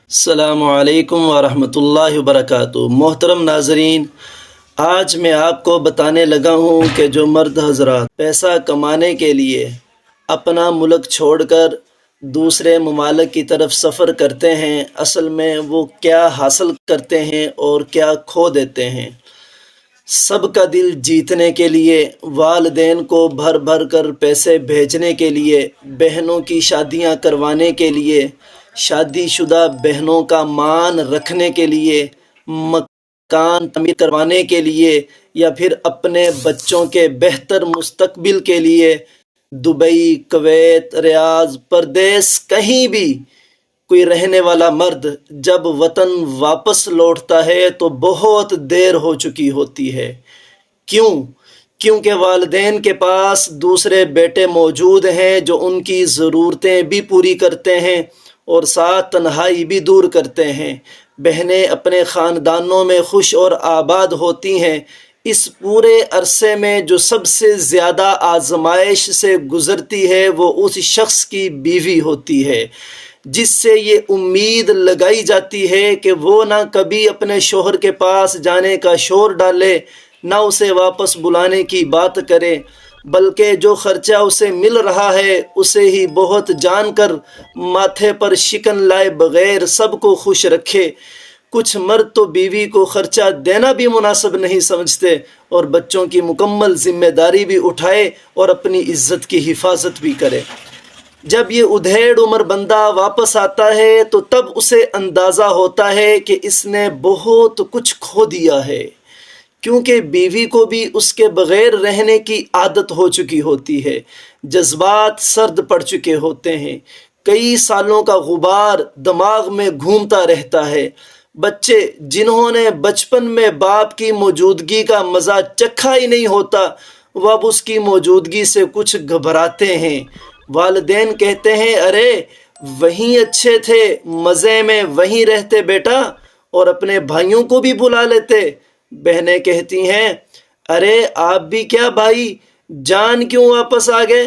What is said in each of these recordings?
السلام علیکم ورحمۃ اللہ وبرکاتہ۔ محترم ناظرین، آج میں آپ کو بتانے لگا ہوں کہ جو مرد حضرات پیسہ کمانے کے لیے اپنا ملک چھوڑ کر دوسرے ممالک کی طرف سفر کرتے ہیں، اصل میں وہ کیا حاصل کرتے ہیں اور کیا کھو دیتے ہیں۔ سب کا دل جیتنے کے لیے، والدین کو بھر بھر کر پیسے بھیجنے کے لیے، بہنوں کی شادیاں کروانے کے لیے، شادی شدہ بہنوں کا مان رکھنے کے لیے، مکان تعمیر کروانے کے لیے، یا پھر اپنے بچوں کے بہتر مستقبل کے لیے دبئی، کویت، ریاض، پردیس، کہیں بھی کوئی رہنے والا مرد جب وطن واپس لوٹتا ہے تو بہت دیر ہو چکی ہوتی ہے۔ کیوں؟ کیونکہ والدین کے پاس دوسرے بیٹے موجود ہیں جو ان کی ضرورتیں بھی پوری کرتے ہیں اور ساتھ تنہائی بھی دور کرتے ہیں۔ بہنیں اپنے خاندانوں میں خوش اور آباد ہوتی ہیں۔ اس پورے عرصے میں جو سب سے زیادہ آزمائش سے گزرتی ہے وہ اس شخص کی بیوی ہوتی ہے، جس سے یہ امید لگائی جاتی ہے کہ وہ نہ کبھی اپنے شوہر کے پاس جانے کا شور ڈالے، نہ اسے واپس بلانے کی بات کرے، بلکہ جو خرچہ اسے مل رہا ہے اسے ہی بہت جان کر ماتھے پر شکن لائے بغیر سب کو خوش رکھے۔ کچھ مرد تو بیوی کو خرچہ دینا بھی مناسب نہیں سمجھتے اور بچوں کی مکمل ذمہ داری بھی اٹھائے اور اپنی عزت کی حفاظت بھی کرے۔ جب یہ ادھیڑ عمر بندہ واپس آتا ہے تو تب اسے اندازہ ہوتا ہے کہ اس نے بہت کچھ کھو دیا ہے، کیونکہ بیوی کو بھی اس کے بغیر رہنے کی عادت ہو چکی ہوتی ہے، جذبات سرد پڑ چکے ہوتے ہیں، کئی سالوں کا غبار دماغ میں گھومتا رہتا ہے۔ بچے جنہوں نے بچپن میں باپ کی موجودگی کا مزہ چکھا ہی نہیں ہوتا، وہ اب اس کی موجودگی سے کچھ گھبراتے ہیں۔ والدین کہتے ہیں، ارے وہیں اچھے تھے، مزے میں وہیں رہتے بیٹا، اور اپنے بھائیوں کو بھی بلا لیتے۔ بہنیں کہتی ہیں، ارے آپ بھی کیا بھائی جان کیوں واپس آ گئے؟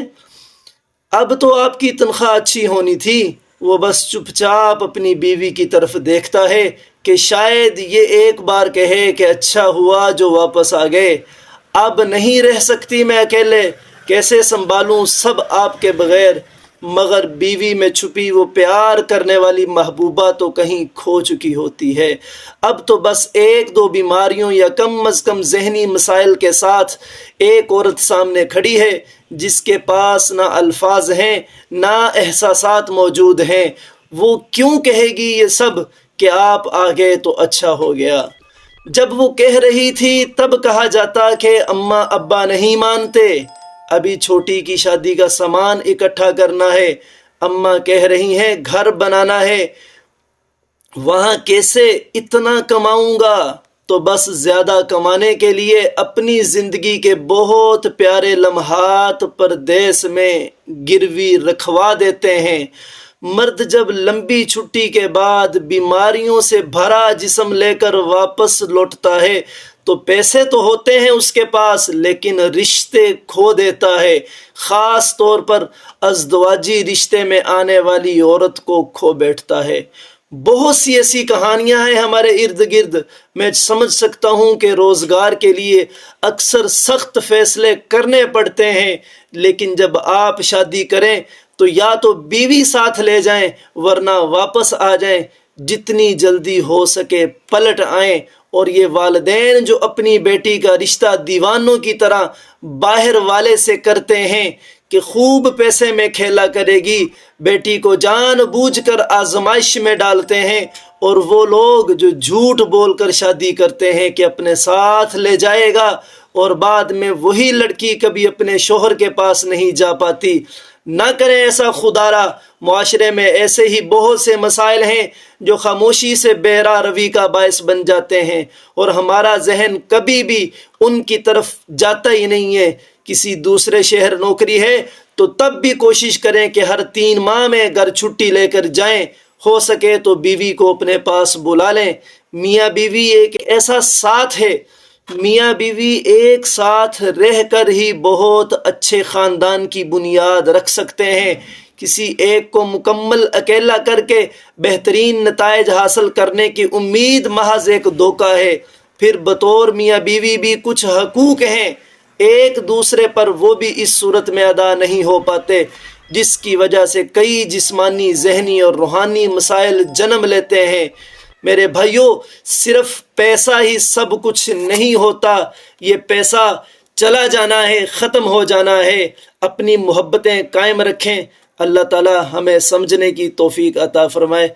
اب تو آپ کی تنخواہ اچھی ہونی تھی۔ وہ بس چپ چاپ اپنی بیوی کی طرف دیکھتا ہے کہ شاید یہ ایک بار کہے کہ اچھا ہوا جو واپس آ گئے، اب نہیں رہ سکتی میں اکیلے، کیسے سنبھالوں سب آپ کے بغیر۔ مگر بیوی میں چھپی وہ پیار کرنے والی محبوبہ تو کہیں کھو چکی ہوتی ہے۔ اب تو بس ایک دو بیماریوں یا کم از کم ذہنی مسائل کے ساتھ ایک عورت سامنے کھڑی ہے جس کے پاس نہ الفاظ ہیں نہ احساسات موجود ہیں۔ وہ کیوں کہے گی یہ سب کہ آپ آ گئے تو اچھا ہو گیا؟ جب وہ کہہ رہی تھی تب کہا جاتا کہ اماں ابا نہیں مانتے، ابھی چھوٹی کی شادی کا سامان اکٹھا کرنا ہے، اماں کہہ رہی ہیں گھر بنانا ہے، وہاں کیسے اتنا کماؤں گا؟ تو بس زیادہ کمانے کے لیے اپنی زندگی کے بہت پیارے لمحات پردیس میں گروی رکھوا دیتے ہیں۔ مرد جب لمبی چھٹی کے بعد بیماریوں سے بھرا جسم لے کر واپس لوٹتا ہے تو پیسے تو ہوتے ہیں اس کے پاس، لیکن رشتے کھو دیتا ہے، خاص طور پر ازدواجی رشتے میں آنے والی عورت کو کھو بیٹھتا ہے۔ بہت سی ایسی کہانیاں ہیں ہمارے ارد گرد۔ میں سمجھ سکتا ہوں کہ روزگار کے لیے اکثر سخت فیصلے کرنے پڑتے ہیں، لیکن جب آپ شادی کریں تو یا تو بیوی ساتھ لے جائیں ورنہ واپس آ جائیں، جتنی جلدی ہو سکے پلٹ آئیں۔ اور یہ والدین جو اپنی بیٹی کا رشتہ دیوانوں کی طرح باہر والے سے کرتے ہیں کہ خوب پیسے میں کھیلا کرے گی، بیٹی کو جان بوجھ کر آزمائش میں ڈالتے ہیں، اور وہ لوگ جو جھوٹ بول کر شادی کرتے ہیں کہ اپنے ساتھ لے جائے گا، اور بعد میں وہی لڑکی کبھی اپنے شوہر کے پاس نہیں جا پاتی۔ نہ کریں ایسا خدارا۔ معاشرے میں ایسے ہی بہت سے مسائل ہیں جو خاموشی سے بہرا روی کا باعث بن جاتے ہیں، اور ہمارا ذہن کبھی بھی ان کی طرف جاتا ہی نہیں ہے۔ کسی دوسرے شہر نوکری ہے تو تب بھی کوشش کریں کہ ہر 3 ماہ میں گھر چھٹی لے کر جائیں، ہو سکے تو بیوی کو اپنے پاس بلا لیں۔ میاں بیوی ایک ایسا ساتھ ہے، میاں بیوی ایک ساتھ رہ کر ہی بہت اچھے خاندان کی بنیاد رکھ سکتے ہیں، کسی ایک کو مکمل اکیلا کر کے بہترین نتائج حاصل کرنے کی امید محض ایک دھوکہ ہے۔ پھر بطور میاں بیوی بھی کچھ حقوق ہیں ایک دوسرے پر، وہ بھی اس صورت میں ادا نہیں ہو پاتے، جس کی وجہ سے کئی جسمانی، ذہنی اور روحانی مسائل جنم لیتے ہیں۔ میرے بھائیوں، صرف پیسہ ہی سب کچھ نہیں ہوتا، یہ پیسہ چلا جانا ہے، ختم ہو جانا ہے۔ اپنی محبتیں قائم رکھیں۔ اللہ تعالی ہمیں سمجھنے کی توفیق عطا فرمائے۔